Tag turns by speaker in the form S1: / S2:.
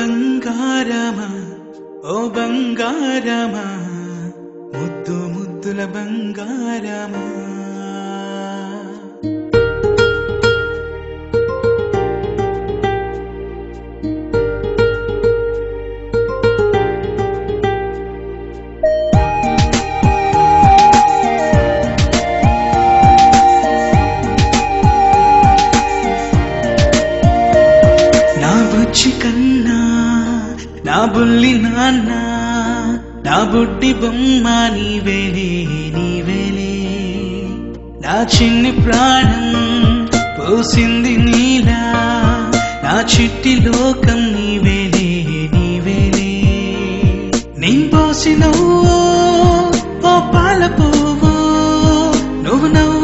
S1: బంగారమా ఓ బంగారమా ముద్దు ముద్దుల బంగారమా నా బుజ్జి కన్నా నా బుల్లి నాన్న నా బుడ్డి బొమ్మ నీవేలే నీవేలే నా చిన్ని ప్రాణం పోసింది నీలా నా చిట్టి లోకం నీవేలే నీవేలే నీ పోసినవో ఓ పాల పువ్వు నువ్వు నవ్వు